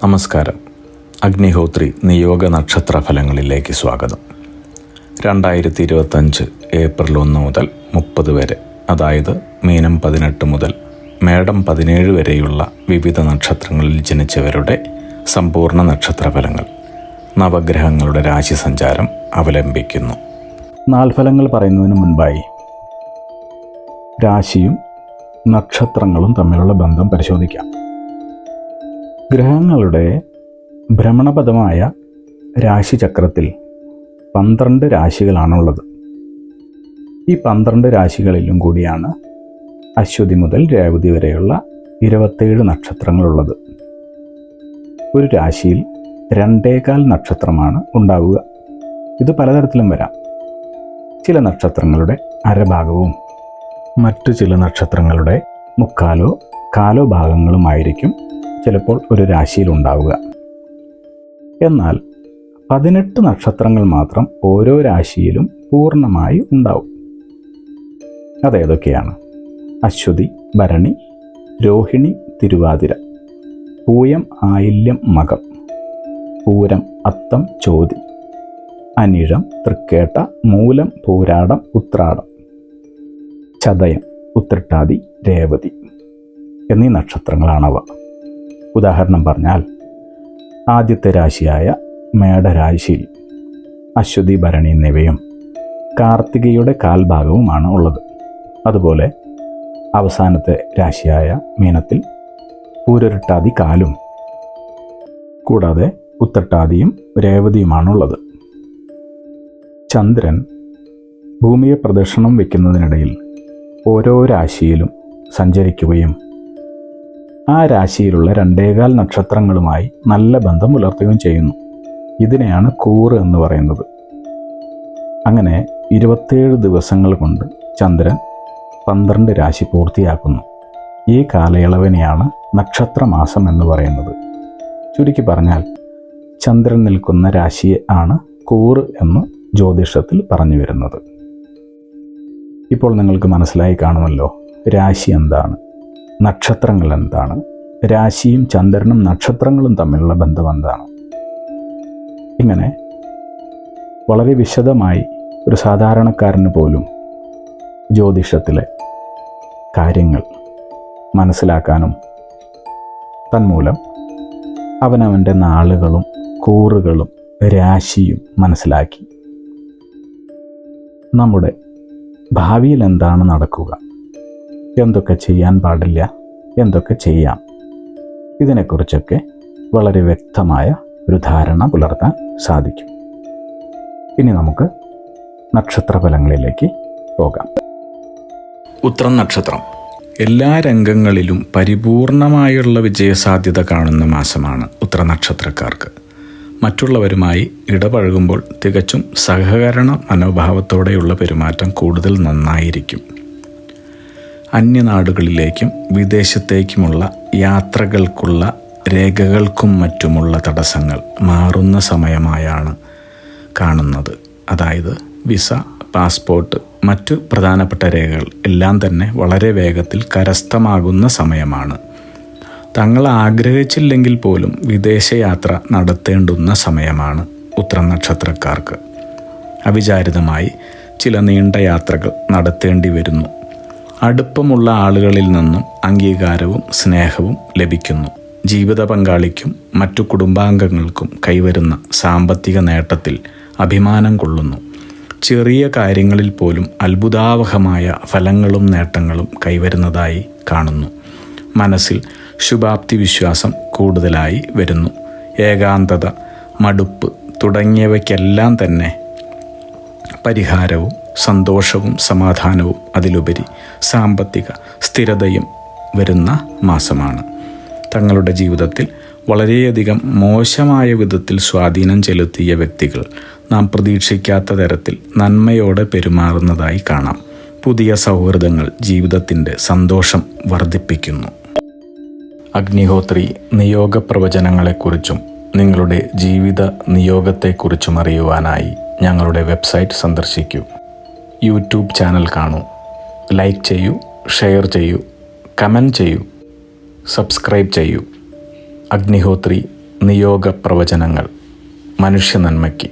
നമസ്കാരം. അഗ്നിഹോത്രി നിയോഗ നക്ഷത്ര ഫലങ്ങളിലേക്ക് സ്വാഗതം. 2025 ഏപ്രിൽ 1 മുതൽ 30 വരെ, അതായത് മീനം 18 മുതൽ മേടം 17 വരെയുള്ള വിവിധ നക്ഷത്രങ്ങളിൽ ജനിച്ചവരുടെ സമ്പൂർണ്ണ നക്ഷത്രഫലങ്ങൾ നവഗ്രഹങ്ങളുടെ രാശി സഞ്ചാരം അവലംബിക്കുന്നു. നാൽഫലങ്ങൾ പറയുന്നതിന് മുൻപായി രാശിയും നക്ഷത്രങ്ങളും തമ്മിലുള്ള ബന്ധം പരിശോധിക്കാം. ഗ്രഹങ്ങളുടെ ഭ്രമണപഥമായ രാശിചക്രത്തിൽ 12 രാശികളാണുള്ളത്. ഈ 12 രാശികളിലും കൂടിയാണ് അശ്വതി മുതൽ രേവതി വരെയുള്ള 27 നക്ഷത്രങ്ങളുള്ളത്. ഒരു രാശിയിൽ 2.25 നക്ഷത്രമാണ് ഉണ്ടാവുക. ഇത് പലതരത്തിലും വരാം. ചില നക്ഷത്രങ്ങളുടെ അരഭാഗവും മറ്റു ചില നക്ഷത്രങ്ങളുടെ മുക്കാലോ കാലോ ഭാഗങ്ങളുമായിരിക്കും ചിലപ്പോൾ ഒരു രാശിയിൽ ഉണ്ടാവുക. എന്നാൽ 18 നക്ഷത്രങ്ങൾ മാത്രം ഓരോ രാശിയിലും പൂർണ്ണമായി ഉണ്ടാവും. അതേതൊക്കെയാണ്? അശ്വതി, ഭരണി, രോഹിണി, തിരുവാതിര, പൂയം, ആയില്യം, മകം, പൂരം, അത്തം, ചോതി, അനിഴം, തൃക്കേട്ട, മൂലം, പൂരാടം, ഉത്രാടം, ചതയം, ഉത്രട്ടാതി, രേവതി എന്നീ നക്ഷത്രങ്ങളാണവ. ഉദാഹരണം പറഞ്ഞാൽ, ആദ്യത്തെ രാശിയായ മേടരാശിയിൽ അശ്വതി, ഭരണി എന്നിവയും കാർത്തികയുടെ കാൽഭാഗവുമാണ് ഉള്ളത്. അതുപോലെ അവസാനത്തെ രാശിയായ മീനത്തിൽ പൂരൊരുട്ടാതി കാലും കൂടാതെ ഉത്രട്ടാതിയും രേവതിയുമാണുള്ളത്. ചന്ദ്രൻ ഭൂമിയെ പ്രദക്ഷിണം വയ്ക്കുന്നതിനിടയിൽ ഓരോ രാശിയിലും സഞ്ചരിക്കുകയും ആ രാശിയിലുള്ള 2.25 നക്ഷത്രങ്ങളുമായി നല്ല ബന്ധം പുലർത്തുകയും ചെയ്യുന്നു. ഇതിനെയാണ് കൂറ് എന്ന് പറയുന്നത്. അങ്ങനെ 27 ദിവസങ്ങൾ കൊണ്ട് ചന്ദ്രൻ 12 രാശി പൂർത്തിയാക്കുന്നു. ഈ കാലയളവിനെയാണ് നക്ഷത്രമാസം എന്ന് പറയുന്നത്. ചുരുക്കി പറഞ്ഞാൽ, ചന്ദ്രൻ നിൽക്കുന്ന രാശിയെ ആണ് കൂറ് എന്ന് ജ്യോതിഷത്തിൽ പറഞ്ഞു വരുന്നത്. ഇപ്പോൾ നിങ്ങൾക്ക് മനസ്സിലായി കാണുമല്ലോ രാശി എന്താണ്, നക്ഷത്രങ്ങൾ എന്താണ്, രാശിയും ചന്ദ്രനും നക്ഷത്രങ്ങളും തമ്മിലുള്ള ബന്ധം എന്താണ്. ഇങ്ങനെ വളരെ വിശദമായി ഒരു സാധാരണക്കാരന് പോലും ജ്യോതിഷത്തിലെ കാര്യങ്ങൾ മനസ്സിലാക്കാനും തന്മൂലം അവനവൻ്റെ നാളുകളും കൂറുകളും രാശിയും മനസ്സിലാക്കി നമ്മുടെ ഭാവിയിൽ എന്താണ് നടക്കുക, എന്തൊക്കെ ചെയ്യാൻ പാടില്ല, എന്തൊക്കെ ചെയ്യാം, ഇതിനെക്കുറിച്ചൊക്കെ വളരെ വ്യക്തമായ ഒരു ധാരണ പുലർത്താൻ സാധിക്കും. ഇനി നമുക്ക് നക്ഷത്രഫലങ്ങളിലേക്ക് പോകാം. ഉത്രം നക്ഷത്രം എല്ലാ രംഗങ്ങളിലും പരിപൂർണമായുള്ള വിജയസാധ്യത കാണുന്ന മാസമാണ് ഉത്രനക്ഷത്രക്കാർക്ക്. മറ്റുള്ളവരുമായി ഇടപഴകുമ്പോൾ തികച്ചും സഹകരണ മനോഭാവത്തോടെയുള്ള പെരുമാറ്റം കൂടുതൽ നന്നായിരിക്കും. അന്യനാടുകളിലേക്കും വിദേശത്തേക്കുമുള്ള യാത്രകൾക്കുള്ള രേഖകൾക്കും മറ്റുമുള്ള തടസ്സങ്ങൾ മാറുന്ന സമയമായാണ് കാണുന്നത്. അതായത് വിസ, പാസ്പോർട്ട്, മറ്റു പ്രധാനപ്പെട്ട രേഖകൾ എല്ലാം തന്നെ വളരെ വേഗത്തിൽ കരസ്ഥമാകുന്ന സമയമാണ്. തങ്ങൾ ആഗ്രഹിച്ചില്ലെങ്കിൽ പോലും വിദേശയാത്ര നടത്തേണ്ടുന്ന സമയമാണ് ഉത്രനക്ഷത്രക്കാർക്ക്. അവിചാരിതമായി ചില നീണ്ട യാത്രകൾ നടത്തേണ്ടി വരുന്നു. അടുപ്പമുള്ള ആളുകളിൽ നിന്നും അംഗീകാരവും സ്നേഹവും ലഭിക്കുന്നു. ജീവിത പങ്കാളിക്കും മറ്റു കുടുംബാംഗങ്ങൾക്കും കൈവരുന്ന സാമ്പത്തിക നേട്ടത്തിൽ അഭിമാനം കൊള്ളുന്നു. ചെറിയ കാര്യങ്ങളിൽ പോലും അത്ഭുതാവഹമായ ഫലങ്ങളും നേട്ടങ്ങളും കൈവരുന്നതായി കാണുന്നു. മനസ്സിൽ ശുഭാപ്തി വിശ്വാസം കൂടുതലായി വരുന്നു. ഏകാന്തത, മടുപ്പ് തുടങ്ങിയവയ്ക്കെല്ലാം തന്നെ പരിഹാരവും സന്തോഷവും സമാധാനവും അതിലുപരി സാമ്പത്തിക സ്ഥിരതയും വരുന്ന മാസമാണ്. തങ്ങളുടെ ജീവിതത്തിൽ വളരെയധികം മോശമായ വിധത്തിൽ സ്വാധീനം ചെലുത്തിയ വ്യക്തികൾ നാം പ്രതീക്ഷിക്കാത്ത തരത്തിൽ നന്മയോടെ പെരുമാറുന്നതായി കാണാം. പുതിയ സൗഹൃദങ്ങൾ ജീവിതത്തിൻ്റെ സന്തോഷം വർദ്ധിപ്പിക്കുന്നു. അഗ്നിഹോത്രി നിയോഗ പ്രവചനങ്ങളെക്കുറിച്ചും നിങ്ങളുടെ ജീവിത നിയോഗത്തെക്കുറിച്ചും അറിയുവാനായി ഞങ്ങളുടെ വെബ്സൈറ്റ് സന്ദർശിക്കൂ. യൂട്യൂബ് ചാനൽ കാണൂ, ലൈക്ക് ചെയ്യൂ, ഷെയർ ചെയ്യൂ, കമൻറ്റ് ചെയ്യൂ, സബ്സ്ക്രൈബ് ചെയ്യൂ. അഗ്നിഹോത്രി നിയോഗ പ്രവചനങ്ങൾ മനുഷ്യ നന്മയ്ക്ക്.